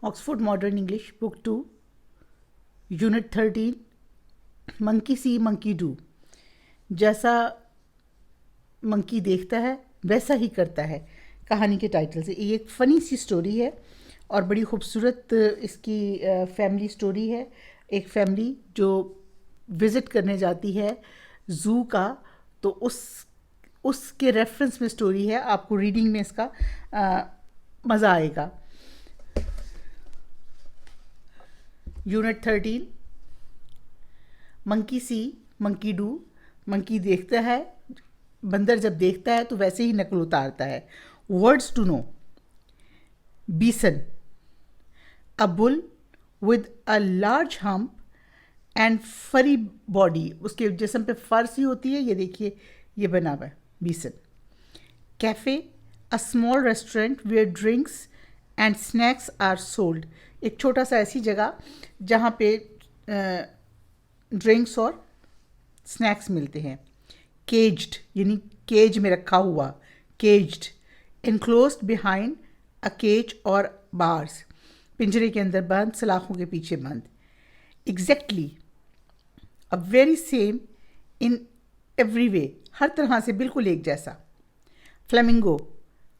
Oxford modern English book 2 unit 13 monkey C monkey do. जैसा monkey देखता है वैसा ही करता है, कहानी के टाइटल से। ये एक फ़नी सी स्टोरी है और बड़ी खूबसूरत इसकी फैमिली स्टोरी है। एक फैमिली जो विज़िट करने जाती है ज़ू का, तो उसके रेफरेंस में स्टोरी है। आपको रीडिंग में इसका मज़ा आएगा। Unit 13 monkey C monkey do. Monkey देखता है, बंदर जब देखता है तो वैसे ही नकल उतारता है। Words to know: bison, a bull with a large hump and furry body. उसके जिस्म पे फर सी होती है, ये देखिए ये बना हुआ है bison. Cafe, a small restaurant where drinks and snacks are sold. एक छोटा सा ऐसी जगह जहाँ पे ड्रिंक्स और स्नैक्स मिलते हैं। केज्ड यानी केज में रखा हुआ, caged. Enclosed behind a cage और बार्स, पिंजरे के अंदर बंद, सलाखों के पीछे बंद। Exactly a very same in every way, हर तरह से बिल्कुल एक जैसा। फ्लेमिंगो,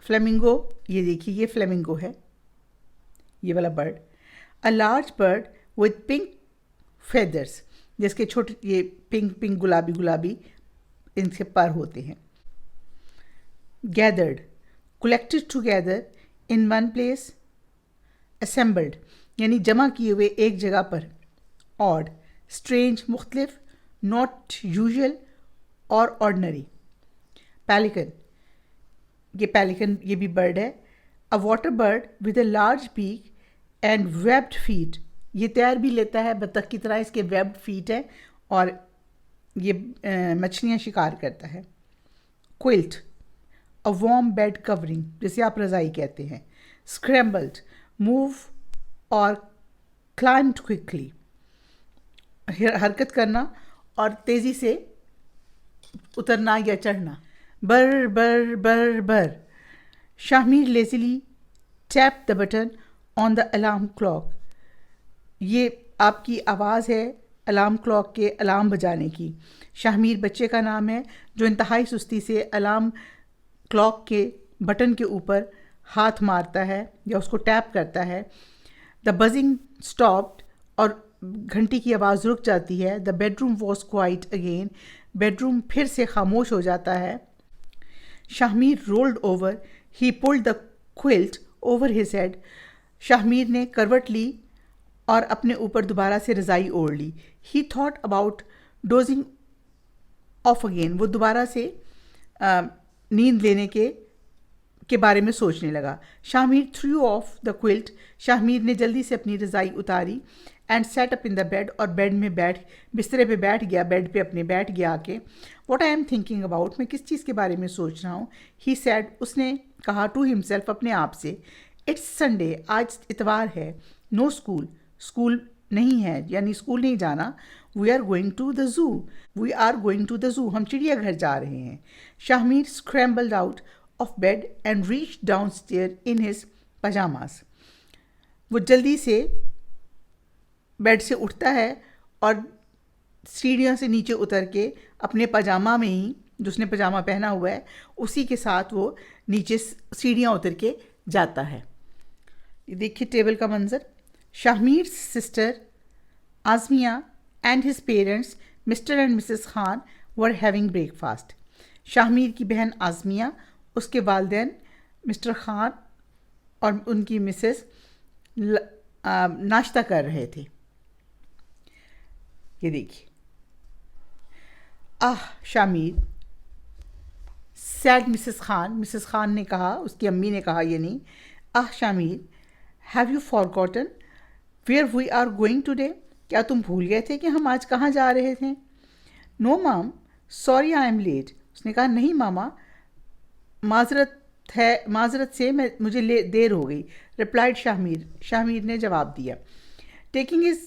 फ्लेमिंगो ये देखिए ये फ्लेमिंगो है, ये वाला bird. A large bird with pink feathers, जिसके छोटे ये पिंक पिंक गुलाबी गुलाबी इनके पर होते हैं। Gathered, collected together in one place. Assembled यानी जमा किए हुए एक जगह पर। ऑड, स्ट्रेंज, मुख्तलिफ, नॉट यूजुअल और ऑर्डनरी। पैलिकन, ये पैलिकन ये भी बर्ड है। A water bird with a large beak and webbed feet. ये तैर भी लेता है बतख की तरह, इसके वेब्ड फीट है और ये मछलियाँ शिकार करता है। Quilt, a warm bed covering, जिसे आप रज़ाई कहते हैं। स्क्रैम्बल्ड, मूव और क्लाइम्ड क्विकली, हरकत करना और तेज़ी से उतरना या चढ़ना। बर बर बर बर। Shahmir lazily tap the button on the alarm clock. ये आपकी आवाज़ है अलार्म क्लॉक के अलार्म बजाने की। शाहमीर बच्चे का नाम है जो इंतहाई सुस्ती से अलार्म क्लॉक के बटन के ऊपर हाथ मारता है या उसको टैप करता है। द बजिंग स्टॉप्ड, और घंटी की आवाज़ रुक जाती है। The bedroom was quiet again, bedroom फिर से खामोश हो जाता है। Shahmir rolled over, he pulled the quilt over his head. Shahmir ने करवट ली और अपने ऊपर दोबारा से रज़ाई ओढ़ ली। He thought about dozing off again, वो दोबारा से नींद लेने के बारे में सोचने लगा। Shahmir threw off the quilt, Shahmir ने जल्दी से अपनी रज़ाई उतारी। And set up in the bed, और बेड में बिस्तरे पे बैठ गया, बेड पे अपने बैठ गया आके। What I am thinking about, मैं किस चीज़ के बारे में सोच रहा हूँ। ही सैड, उसने कहा टू हिमसेल्फ, अपने आप से। इट्स संडे, आज इतवार है। नो स्कूल, स्कूल नहीं है यानी स्कूल नहीं जाना। We are going to the zoo, we are going to the zoo, हम चिड़ियाघर जा रहे हैं। Shahmir scrambled out of bed and reach down stair in his pyjamas. वो जल्दी से बेड से उठता है और सीढ़ियों से नीचे उतर के अपने पजामा में ही, जो उसने पजामा पहना हुआ है उसी के साथ वो नीचे सीढ़ियाँ उतर के जाता है। ये देखिए टेबल का मंजर। Shahmir sister Azmiya and his parents Mr and Mrs Khan were having breakfast. Shahmir की बहन आज़मिया, उसके वालिदैन मिस्टर खान और उनकी मिसेस नाश्ता कर रहे थे। ये देखिए, ah Shahmir, said Mrs Khan ने कहा, उसकी अम्मी ने कहा ये नहीं। Ah Shahmir, have you forgotten where we are going today, क्या तुम भूल गए थे कि हम आज कहाँ जा रहे थे। नो माम, सॉरी आई एम लेट, उसने कहा नहीं मामा, माजरत से मुझे देर हो गई। रिप्लाइड शाहमीर ने जवाब दिया। Taking his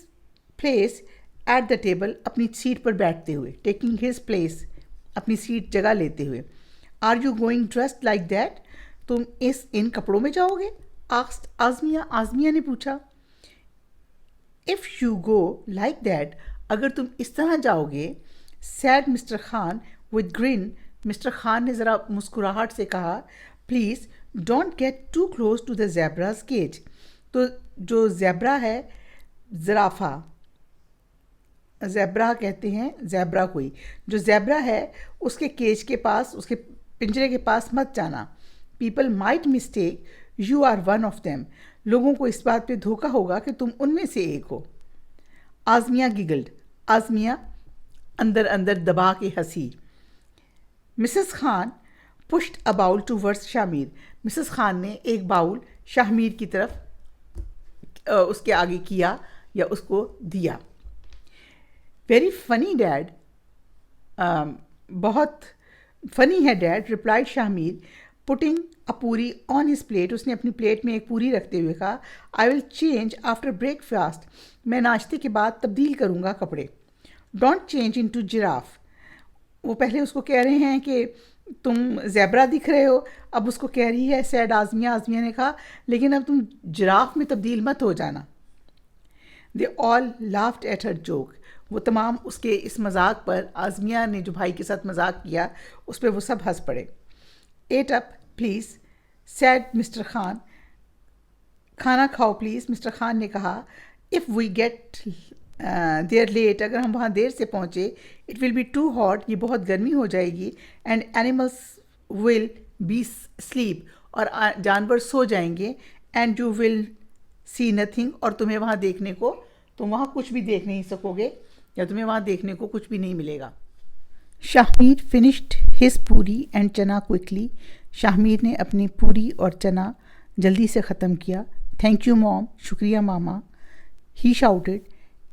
place at the table, अपनी सीट पर बैठते हुए। टेकिंग हिज प्लेस, अपनी सीट जगह लेते हुए। Are you going dressed like that, तुम इन कपड़ों में जाओगे। asked Azmia. आज़मिया ने पूछा, If you go like that, अगर तुम इस तरह जाओगे, said Mr. Khan with grin. Mr Khan ने ज़रा मुस्कुराहट से कहा, please don't get too close to the zebra's cage. तो जो ज़ेब्रा है, ज़राफ़ा, ज़ेब्रा कहते हैं ज़ेब्रा कोई, जो ज़ेब्रा है उसके केज के पास, उसके पिंजरे के पास मत जाना. People might mistake you are one of them. लोगों को इस बात पे धोखा होगा कि तुम उनमें से एक हो. आज़मिया गिगल्ड. आज़मिया अंदर अंदर दबा के हंसी. Mrs Khan pushed a bowl towards Shamir. Mrs Khan ने एक बाउल शामिर की तरफ उसके आगे किया या उसको दिया. वेरी फनी डैड, बहुत फनी है dad, replied Shamir, putting a पूरी ऑन हिज प्लेट. उसने अपनी प्लेट में एक पूरी रखते हुए कहा, I will change after breakfast. मैं नाश्ते के बाद तब्दील करूँगा कपड़े. Don't change into giraffe. वो पहले उसको कह रहे हैं कि तुम ज़ेब्रा दिख रहे हो, अब उसको कह रही है सैड आज़मिया. आज़मिया ने कहा, लेकिन अब तुम जिराफ में तब्दील मत हो जाना. They all laughed at her joke. वो तमाम उसके इस मजाक पर, आज़मिया ने जो भाई के साथ मजाक किया उस पर वो सब हंस पड़े. Eat up please said Mr Khan. खाना खाओ प्लीज़, मिस्टर खान ने कहा. If we get there late, अगर हम वहाँ देर से पहुँचे, it will be too hot, ये बहुत गर्मी हो जाएगी. And animals will be sleep, और जानवर सो जाएंगे. And you will see nothing, और तुम्हें वहाँ देखने को, तुम वहाँ कुछ भी देख नहीं सकोगे, या तुम्हें वहाँ देखने को कुछ भी नहीं मिलेगा. शामिर फिनिश्ड हिज पूरी एंड चना क्विकली. शामिर ने अपनी पूरी और चना जल्दी से ख़त्म किया. थैंक यू मॉम, शुक्रिया मामा. He shouted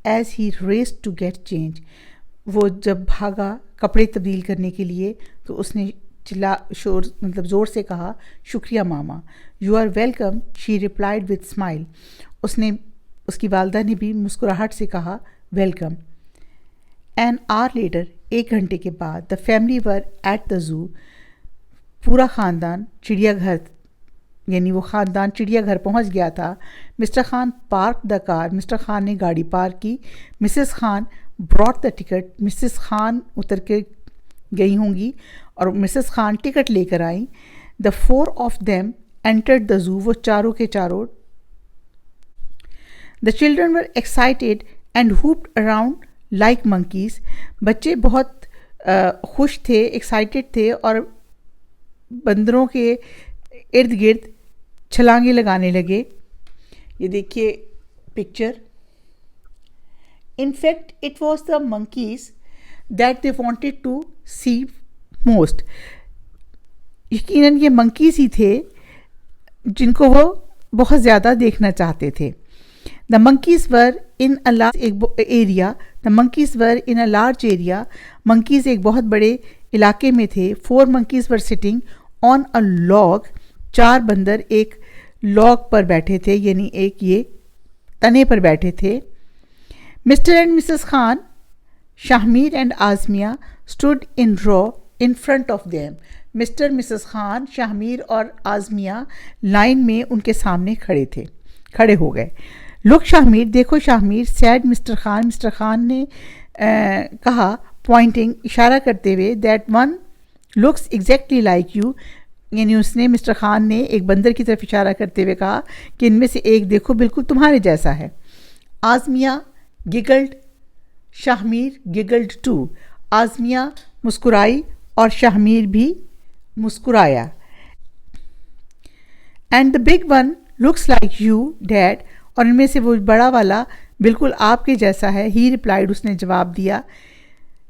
as he raced to get change. वो जब भागा कपड़े तब्दील करने के लिए तो उसने ज़ोर से कहा, शुक्रिया मामा. You are welcome, she replied with smile. उसकी वालदा ने भी मुस्कुराहट से कहा, वेलकम. एन आवर लेटर, 1 घंटे के बाद, the family were at the जू. पूरा ख़ानदान चिड़ियाघर, यानी वो ख़ानदान चिड़ियाघर पहुंच गया था. Mr Khan park the car. Mr Khan ने गाड़ी पार्क की. Mrs Khan brought the ticket. Mrs Khan उतर के गई होंगी और मिसेस खान टिकट लेकर आई. The 4 of them entered the zoo. वो चारों के चारों. The children were excited and whooped around like monkeys. बच्चे बहुत खुश थे, एक्साइटेड थे, और बंदरों के इर्द गिर्द छलांगे लगाने लगे. ये देखिए picture. In fact it was the monkeys that they wanted to see most. यकीनन ये मंकीज़ ही थे जिनको वो बहुत ज़्यादा देखना चाहते थे. The monkeys were in a large area. The monkeys were in a large area. Monkeys एक बहुत बड़े इलाके में थे. 4 monkeys were sitting on a log. 4 बंदर एक लॉग पर बैठे थे, यानी एक ये तने पर बैठे थे. Mr and Mrs Khan, Shamir and Azmiya stood in row in front of them. Mr Mrs Khan, Shamir और आज़मिया लाइन में उनके सामने खड़े हो गए. लुक शामिर, देखो Shamir, sad Mr Khan. Mister Khan ने कहा, पॉइंटिंग, इशारा करते हुए, that one looks exactly like you. यानी उसने, मिस्टर खान ने एक बंदर की तरफ इशारा करते हुए कहा कि इनमें से एक देखो बिल्कुल तुम्हारे जैसा है. आज़मिया गिगल्ड, शामिर गिगल्ड टू. आज़मिया मुस्कुराई और शामिर भी मुस्कुराया. And the big one looks like you dad. और इनमें से वो बड़ा वाला बिल्कुल आपके जैसा है. ही रिप्लाइड, उसने जवाब दिया.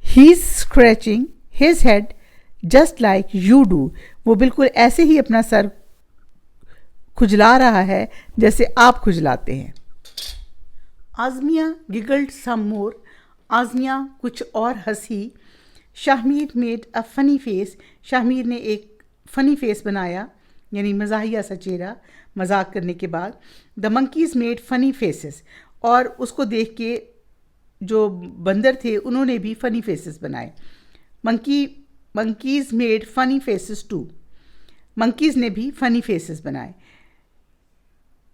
He is scratching his head just like you do. वो बिल्कुल ऐसे ही अपना सर खुजला रहा है जैसे आप खुजलाते हैं. आज़मिया गिगल्ड सम मोर. आज़मिया कुछ और हंसी. Shamir made a funny face. Shamir ने एक फ़नी फेस बनाया, यानी मज़ाहिया सा चेहरा, मजाक करने के बाद. The monkeys made funny faces. और उसको देख के जो बंदर थे उन्होंने भी फ़नी फेसेस बनाए. Monkeys made funny faces too. Monkeys ने भी फ़नी फेसेस बनाए.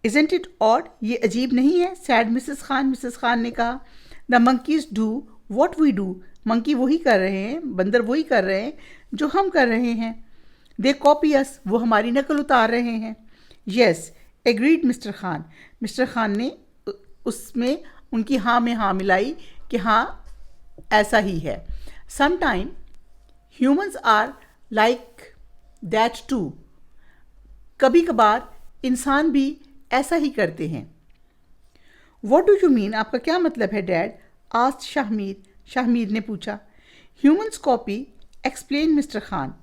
Isn't it odd? ये अजीब नहीं है? said मिसेस खान ने कहा. The monkeys do what we do. Monkey वही कर रहे हैं, बंदर वही कर रहे हैं जो हम कर रहे हैं. They copy us. वो हमारी नकल उतार रहे हैं. Yes, agreed mister Khan. Mister Khan ने उसमें उनकी हाँ में हाँ मिलाई कि हाँ ऐसा ही है. Sometime humans are like that too. कभी कभार इंसान भी ऐसा ही करते हैं. What do you mean? आपका क्या मतलब है डैड? asked शाहमीर ने पूछा. Humans copy, explained mister Khan.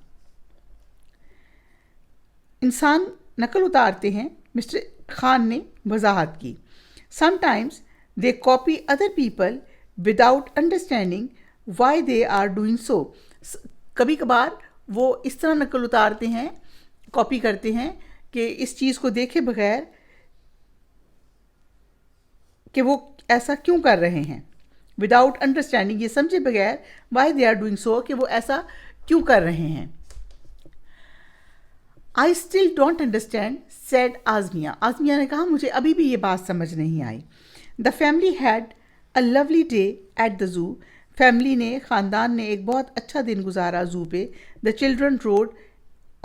इंसान नकल उतारते हैं, मिस्टर खान ने वजाहत की. Sometimes they copy other people without understanding why they are doing so. कभी कभार वो इस तरह नकल उतारते हैं, कॉपी करते हैं कि इस चीज़ को देखे बगैर कि वो ऐसा क्यों कर रहे हैं. विदाउट अंडरस्टैंडिंग, ये समझे बगैर, why they are doing so, कि वो ऐसा क्यों कर रहे हैं. I still don't understand, said Azmiya. Azmiya ने कहा मुझे अभी भी ये बात समझ नहीं आई. The family had a lovely day at the zoo. Family ने, ख़ानदान ने एक बहुत अच्छा दिन गुजारा जू पे. The children rode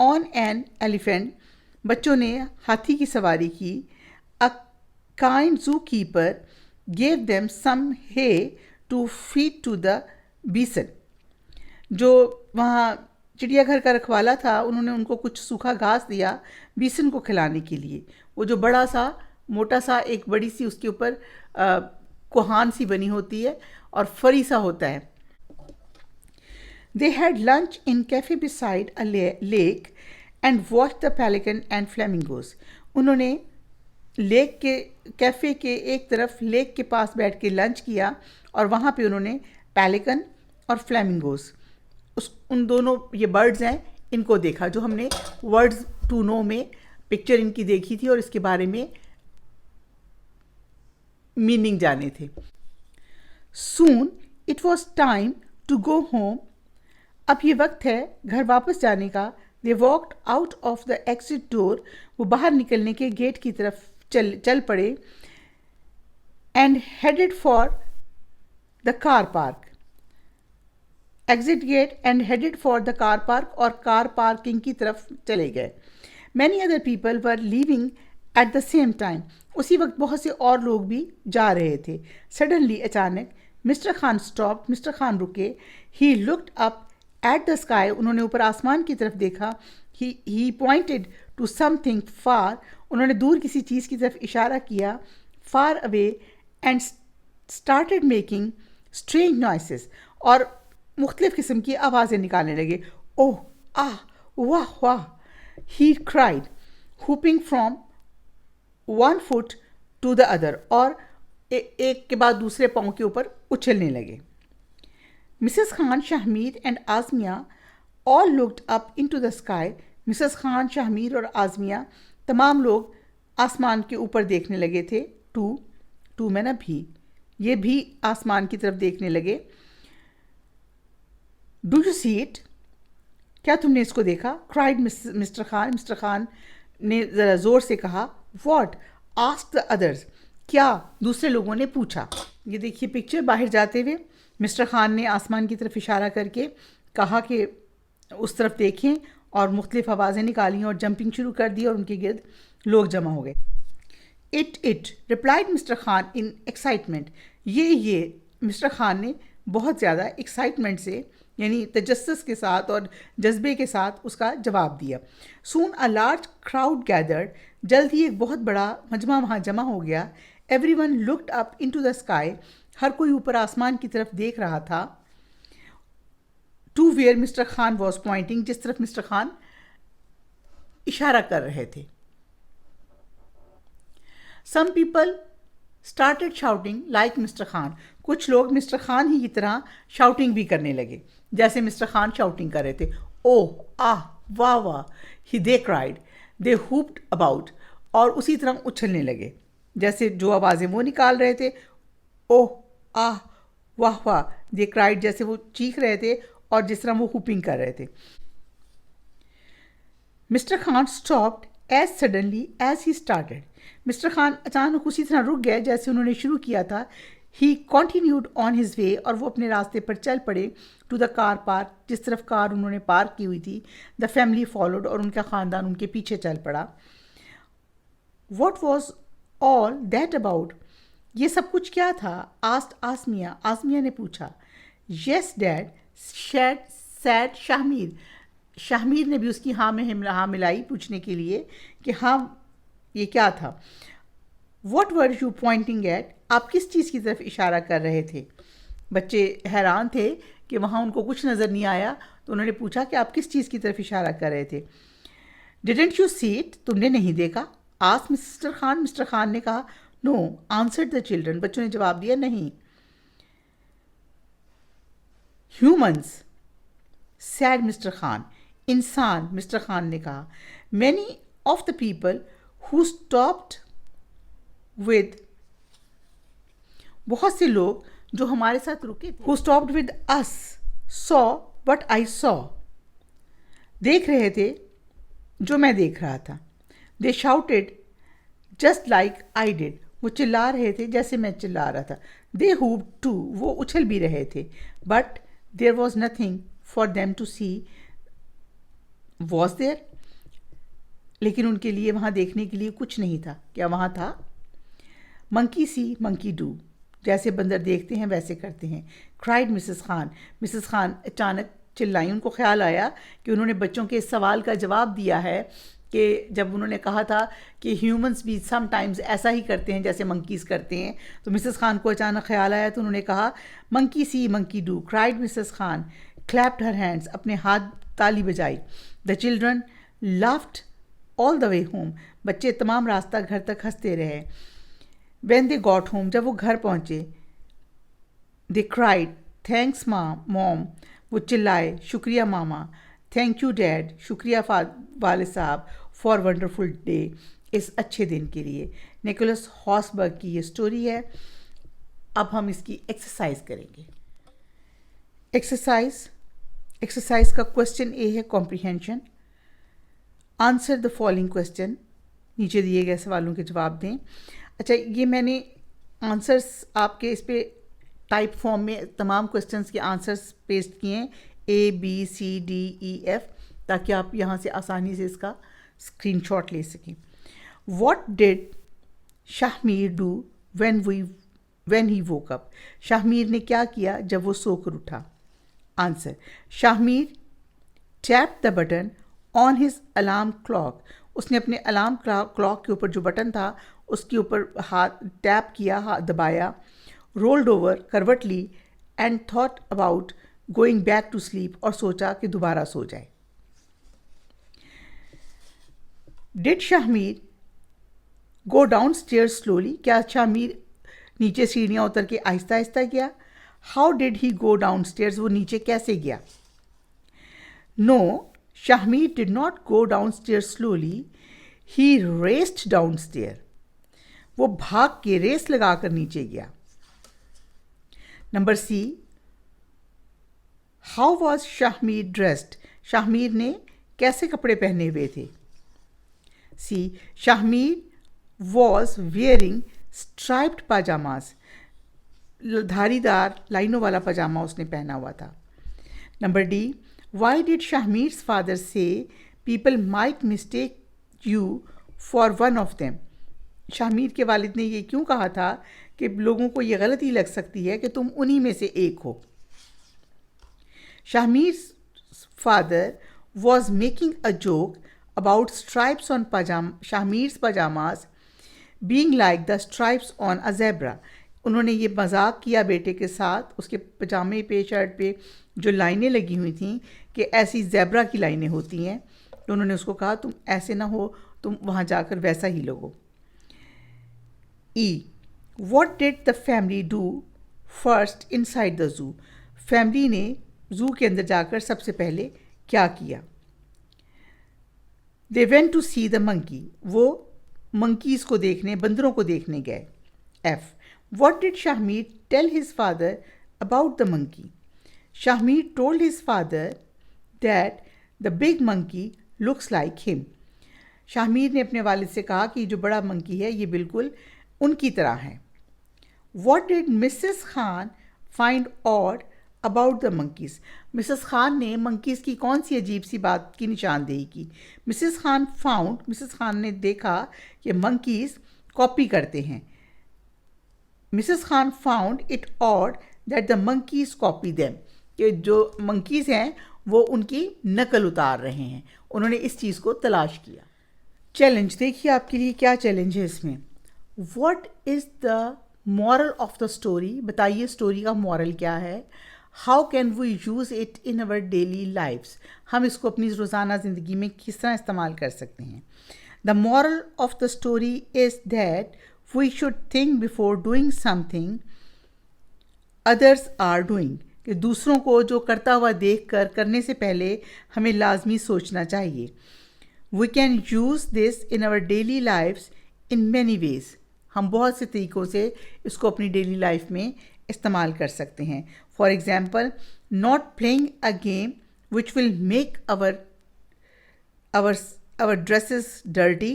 on an elephant. बच्चों ने हाथी की सवारी की. A kind zoo keeper gave them some hay to feed to the bison. जो वहाँ चिड़ियाघर का रखवाला था, उन्होंने उनको कुछ सूखा घास दिया बीसन को खिलाने के लिए. वो जो बड़ा सा मोटा सा एक बड़ी सी उसके ऊपर कोहान सी बनी होती है और फरी सा होता है. They had lunch in cafe beside a lake and watched the pelican and flamingos. उन्होंने लेक के कैफ़े के एक तरफ लेक के पास बैठ के लंच किया और वहाँ पे उन्होंने पेलिकन और फ्लैमिंगोस, उन दोनों ये बर्ड्स हैं, इनको देखा जो हमने वर्ड्स टू नो में पिक्चर इनकी देखी थी और इसके बारे में मीनिंग जाने थे. Soon it was time to go home. अब ये वक्त है घर वापस जाने का. They walked out of the exit door. वो बाहर निकलने के गेट की तरफ चल पड़े. And headed for the car park. Exit gate and headed for the car park, और कार पार्किंग की तरफ चले गए. Many other people were leaving at the same time. उसी वक्त बहुत से और लोग भी जा रहे थे. Suddenly, अचानक, mister Khan stopped. Mister Khan रुके. He looked up at the sky. उन्होंने ऊपर आसमान की तरफ देखा. He pointed to something far. उन्होंने दूर किसी चीज़ की तरफ इशारा किया. Far away, and started making strange noises. और मुख्तलिफ किस्म की आवाज़ें निकालने लगे. ओह, आह, वाह वाह. He cried, whooping from one foot to the other. और एक के बाद दूसरे पाँव के ऊपर उछलने लगे. Mrs Khan, Shahmir and Azmiya all looked up into the sky. Mrs Khan, Shahmir और आज़मिया तमाम लोग आसमान के ऊपर देखने लगे थे. टू में ना भी, ये भी आसमान की तरफ देखने लगे. Do you see it? क्या तुमने इसको देखा? Cried mister Khan. Mister Khan ने ज़रा ज़ोर से कहा. वॉट? Asked the others. क्या? दूसरे लोगों ने पूछा. ये देखिए पिक्चर. बाहर जाते हुए मिस्टर खान ने आसमान की तरफ इशारा करके कहा कि उस तरफ देखें, और मुख्तलिफ आवाज़ें निकाली और जंपिंग शुरू कर दी और उनके गिर्द लोग जमा हो गए. It replied mister Khan in excitement. ये मिस्टर खान ने बहुत ज़्यादा एक्साइटमेंट से, यानी तजस्सुस के साथ और जज्बे के साथ उसका जवाब दिया. सून अ लार्ज क्राउड गैदर्ड. जल्द ही एक बहुत बड़ा मजमा वहाँ जमा हो गया. Everyone looked up into the sky. हर कोई ऊपर आसमान की तरफ देख रहा था. To where Mr Khan was pointing. जिस तरफ मिस्टर खान इशारा कर रहे थे. Some people started shouting like Mr Khan. कुछ लोग मिस्टर खान ही की तरह शाउटिंग भी करने लगे जैसे मिस्टर खान शाउटिंग कर रहे थे. ओह, आह, वाह वाह. He they cried. They whooped about. और उसी तरह उछलने लगे जैसे जो आवाज़ें वो निकाल रहे थे. ओह, आह, वाह वाह. दे क्राइड, जैसे वो चीख रहे थे और जिस तरह वो हुपिंग कर रहे थे. Mr Khan stopped as suddenly as he started, Mr Khan अचानक उसी तरह रुक गए जैसे उन्होंने शुरू किया था. ही कॉन्टीन्यूड ऑन हिज वे, और वो अपने रास्ते पर चल पड़े. टू द कार पार्क, जिस तरफ कार उन्होंने पार्क की हुई थी. द फैमिली फॉलोड, और उनका ख़ानदान उनके पीछे चल पड़ा. What was all that about, ये सब कुछ क्या था? आस्ट आसमिया, आसमिया ने पूछा. Yes dad, said Shahmir, Shahmir ने भी उसकी हाँ में हाँ मिलाई पूछने के लिए कि हाँ ये क्या था. What were you Poynting eight, आप किस चीज़ की तरफ इशारा कर रहे थे? बच्चे हैरान थे कि वहाँ उनको कुछ नज़र नहीं आया, तो उन्होंने पूछा कि आप किस चीज़ की तरफ इशारा कर रहे थे. डिडंट यू सी इट, तुमने नहीं देखा? Asked mister Khan, mister Khan ने कहा. नो, आंसर्ड द चिल्ड्रन, बच्चों ने जवाब दिया नहीं. ह्यूमंस, सैड मिस्टर खान, इंसान, मिस्टर खान ने कहा. Many of the people who stopped with, बहुत से लोग जो हमारे साथ रुके थे. Who stopped with us saw what I saw, देख रहे थे जो मैं देख रहा था. They shouted just like I did, वो चिल्ला रहे थे जैसे मैं चिल्ला रहा था. दे हूव्ड टू, वो उछल भी रहे थे. But there was nothing for them to see. Was there, लेकिन उनके लिए वहाँ देखने के लिए कुछ नहीं था. क्या वहाँ था? मंकी सी मंकी डू, जैसे बंदर देखते हैं वैसे करते हैं. Cried Mrs Khan, Mrs Khan अचानक चिल्लाई. उनको ख्याल आया कि उन्होंने बच्चों के इस सवाल का जवाब दिया है कि जब उन्होंने कहा था कि ह्यूमंस भी समटाइम्स ऐसा ही करते हैं जैसे मंकीज़ करते हैं, तो मिसेस खान को अचानक ख्याल आया तो उन्होंने कहा monkey C monkey do. Cried Mrs Khan, clapped her hands, अपने हाथ ताली बजाई. The children laughed all the way home, बच्चे तमाम रास्ता घर तक हंसते रहे. When they got home, जब वो घर पहुँचे, they cried, thanks mom, वो चिल्लाए, शुक्रिया मामा. Thank you dad, शुक्रिया वाले साहब, for wonderful day, इस अच्छे दिन के लिए. निकोलस हॉसबर्ग की ये स्टोरी है. अब हम इसकी एक्सरसाइज करेंगे. एक्सरसाइज का क्वेश्चन ए है comprehension. Answer the following question, नीचे दिए गए सवालों के जवाब दें. अच्छा, ये मैंने आंसर्स आपके इस पे टाइप फॉर्म में तमाम क्वेश्चंस के आंसर्स पेस्ट किए हैं, A B C D E F, ताकि आप यहाँ से आसानी से इसका स्क्रीनशॉट ले सकें. What did Shahmir do when he woke up? Shahmir ने क्या किया जब वो सोकर उठा? Answer, Shahmir tapped the button on his alarm clock, उसने अपने अलार्म क्लॉक के ऊपर जो बटन था उसके ऊपर हाथ टैप किया, हाथ दबाया. रोल्ड ओवर, करवट ली. And thought about going back to sleep, और सोचा कि दोबारा सो जाए. Did Shahmir go downstairs slowly, क्या शाहमीर नीचे सीढ़ियाँ उतर के आहिस्ता आहिस्ता गया? How did he go downstairs, वो नीचे कैसे गया? No, Shahmir did not go downstairs slowly, he raced downstairs, वो भाग के रेस लगाकर नीचे गया. Number C, how was Shahmir dressed, Shahmir ने कैसे कपड़े पहने हुए थे? C, Shahmir was wearing striped pyjamas, धारीदार लाइनों वाला पजामा उसने पहना हुआ था. Number D, why did Shahmir's father say people might mistake you for one of them, Shahmir के वालिद ने ये क्यों कहा था कि लोगों को ये गलती लग सकती है कि तुम उन्हीं में से एक हो? Shahmir father was making a joke about stripes on Shahmir's pyjamas being like the stripes on a zebra, उन्होंने ये मजाक किया बेटे के साथ उसके पजामे पे, शर्ट पे जो लाइनें लगी हुई थी कि ऐसी ज़ेब्रा की लाइनें होती हैं, तो उन्होंने उसको कहा तुम ऐसे ना हो, तुम वहाँ जाकर वैसा ही लोगो. E, what did the family do first inside the zoo, family ने जू के अंदर जाकर सबसे पहले क्या किया? They went to see the monkey, वो मंकीज़ को देखने, बंदरों को देखने गए. F, what did Shahmir tell his father about the monkey, Shahmir told his father that the big monkey looks like him, Shahmir ने अपने वालिद से कहा कि जो बड़ा मंकी है ये बिल्कुल उनकी तरह है. What did Mrs. Khan find odd about the monkeys? Mrs Khan ने मंकीज़ की कौन सी अजीब सी बात की निशानदेही की? मिसेस खान ने देखा कि मंकीज़ कॉपी करते हैं. Mrs Khan found it odd that the monkeys copy them, कि जो मंकीज़ हैं वो उनकी नकल उतार रहे हैं. उन्होंने इस चीज़ को तलाश किया. चैलेंज देखिए आपके लिए क्या चैलेंज है इसमें. What is the moral of the story? बताइए स्टोरी का मॉरल क्या है. How can we use it in our daily lives? हम इसको अपनी रोज़ाना ज़िंदगी में किस तरह इस्तेमाल कर सकते हैं. The moral of the story is that we should think before doing something others are doing. कि दूसरों को जो करता हुआ देख कर करने से पहले हमें लाजमी सोचना चाहिए. We can use this in our daily lives in many ways. हम बहुत से तरीक़ों से इसको अपनी डेली लाइफ में इस्तेमाल कर सकते हैं. For example, not playing a game which will make our dresses dirty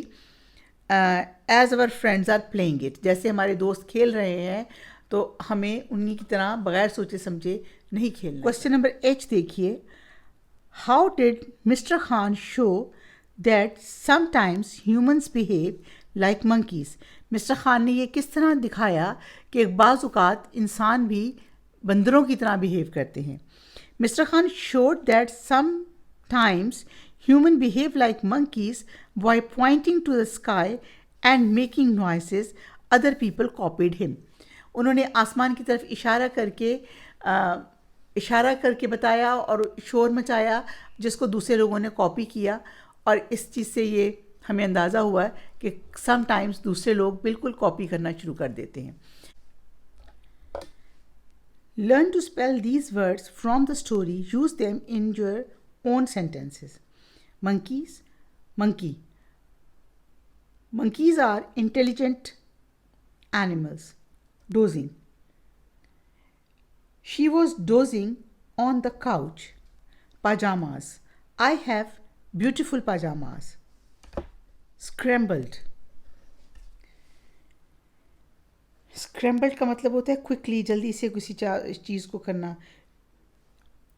as our friends are playing it. जैसे हमारे दोस्त खेल रहे हैं तो हमें उन्हीं की तरह बग़ैर सोचे समझे नहीं खेलना. क्वेश्चन नंबर H देखिए. How did mister Khan show that sometimes humans behave like monkeys? Mister Khan ने ये किस तरह दिखाया कि बाज़ औक़ात इंसान भी बंदरों की तरह बिहेव करते हैं. Mister Khan showed that sometimes human behave like monkeys by pointing to the sky and making noises. Other people copied him. उन्होंने आसमान की तरफ इशारा करके बताया और शोर मचाया, जिसको दूसरे लोगों ने कॉपी किया. और इस चीज़ से ये हमें अंदाज़ा हुआ कि समटाइम्स दूसरे लोग बिल्कुल कॉपी करना शुरू कर देते हैं. Learn to spell these words from the story. Use them in your own sentences. monkeys, monkey. Monkeys are intelligent animals. Dozing. She was dozing on the couch. Pajamas. I have beautiful pajamas. Scrambled. Scrambled का मतलब होता है quickly, जल्दी से किसी चीज़ को करना.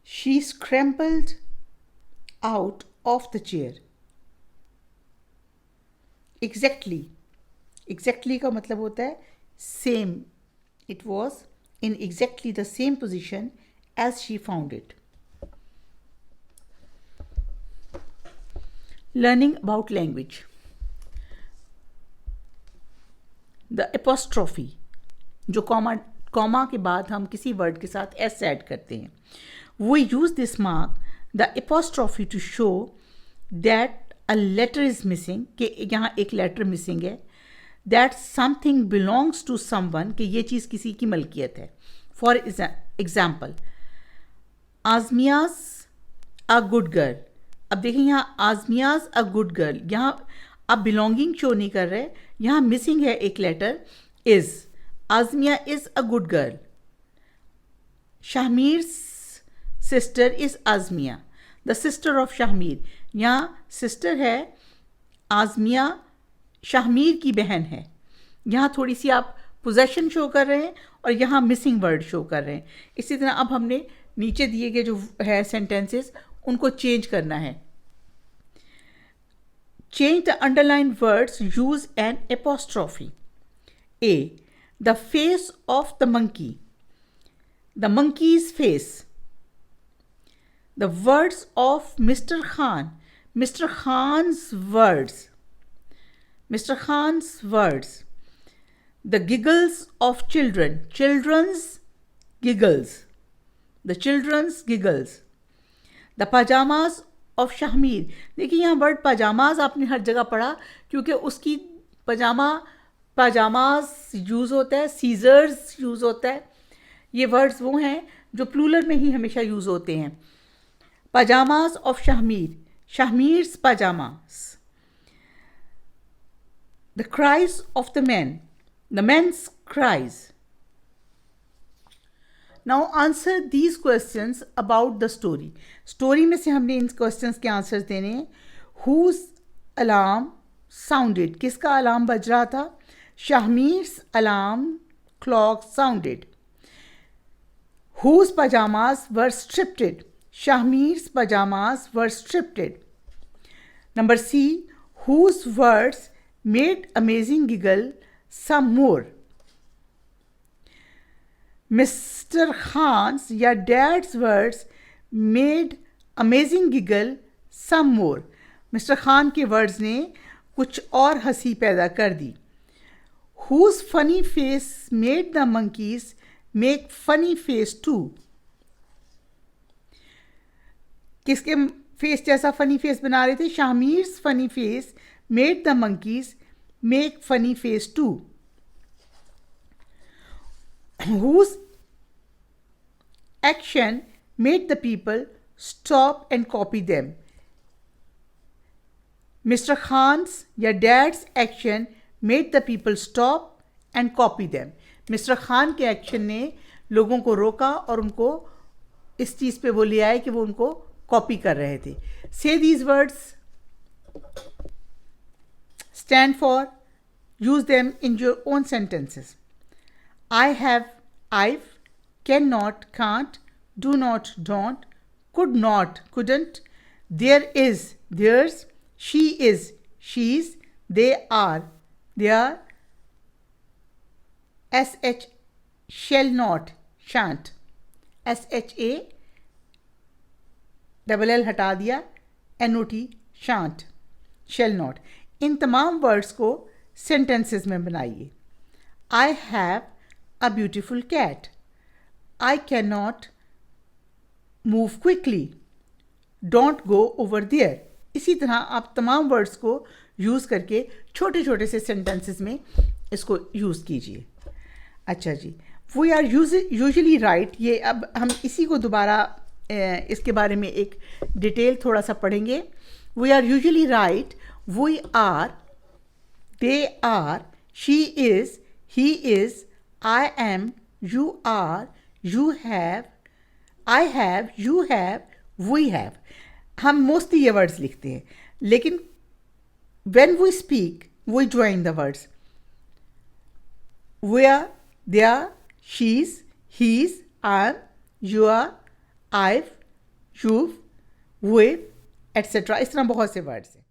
She scrambled out of the chair. Exactly. Exactly का मतलब होता है same. It was in exactly the same position as she found it. Learning about language. The apostrophe, जो कॉमा के बाद हम किसी वर्ड के साथ s ऐड करते हैं. We use this mark, the apostrophe, to show that a letter is missing, कि यहाँ एक लेटर मिसिंग है. That something belongs to someone, कि ये चीज़ किसी की मलकियत है. For example, आज़मियाज़ a good girl. अब देखें यहाँ आज़मियाज़ a good girl, यहाँ आप बिलोंगिंग शो नहीं कर रहे, यहाँ मिसिंग है एक letter is. Azmiya is a good girl. Shahmir sister is Azmiya, the sister of Shahmir. यहाँ सिस्टर है आज़मिया, शाहमीर की बहन है. यहाँ थोड़ी सी आप पोजेशन शो कर रहे हैं और यहाँ मिसिंग वर्ड शो कर रहे हैं. इसी तरह अब हमने नीचे दिए गए जो है सेंटेंसेस उनको चेंज करना है. Change the underlined words, use an apostrophe. A. The face of the monkey. The monkey's face. The words of Mr. Khan. Mr. Khan's words. Mr. Khan's words. The giggles of children. Children's giggles. The children's giggles. The pajamas of Shahmir. देखिए यहाँ word pyjamas आपने हर जगह पढ़ा क्योंकि उसकी pyjamas use होता है, seizures use होता है. ये वर्ड्स वो हैं जो प्लूरल में ही हमेशा यूज़ होते हैं. Pyjamas of Shahmir, Shahmir's pyjamas. The cries of the man, the man's cries. Now answer these questions about the story. Story में से हमने इन क्वेश्चंस के आंसर्स देने हैं. Whose alarm sounded. किसका अलार्म बज रहा था? शाहमीर्स alarm clock sounded. Whose pajamas were stripped? Shahmir's pajamas were stripped. Number C. Whose words made Amazing giggle some more? Mr. Khan's या Dad's words made Amazing giggle some more. Mr. Khan के words ने कुछ और हंसी पैदा कर दी. Whose funny face made the monkeys make funny face too? किसके face जैसा फनी फेस बना रहे थे? Shamir's funny face made the monkeys make funny face too. Whose action made the people stop and copy them? Mr. Khan's या Dad's action made the people stop and copy them. Mr. Khan के action ने लोगों को रोका और उनको इस चीज़ पे वो ले आए कि वो उनको कॉपी कर रहे थे. Say these words. Stand for. Use them in your own sentences. I have, I've, cannot, can't, do not, don't, could not, couldn't, there is, there's, she is, she's, they are, sh, shall not, shan't, sha, double L हटा दिया, not, shan't, shall not. इन तमाम words को sentences में बनाइए. I have a beautiful cat. I cannot move quickly. Don't go over there. इसी तरह आप तमाम वर्ड्स को यूज़ करके छोटे छोटे से सेंटेंसेस में इसको यूज़ कीजिए. अच्छा जी, वी आर यूजुअली राइट. ये अब हम इसी को दोबारा इसके बारे में एक डिटेल थोड़ा सा पढ़ेंगे. We are usually write. We are, they are, she is, he is, I am, you are, you have, I have, you have, we have. हम मोस्टली ये वर्ड्स लिखते हैं, लेकिन when we speak, we join the words. We are, they are, she's, he's, I'm, you are, I've, you've, we've, etc. इस तरह बहुत से words हैं.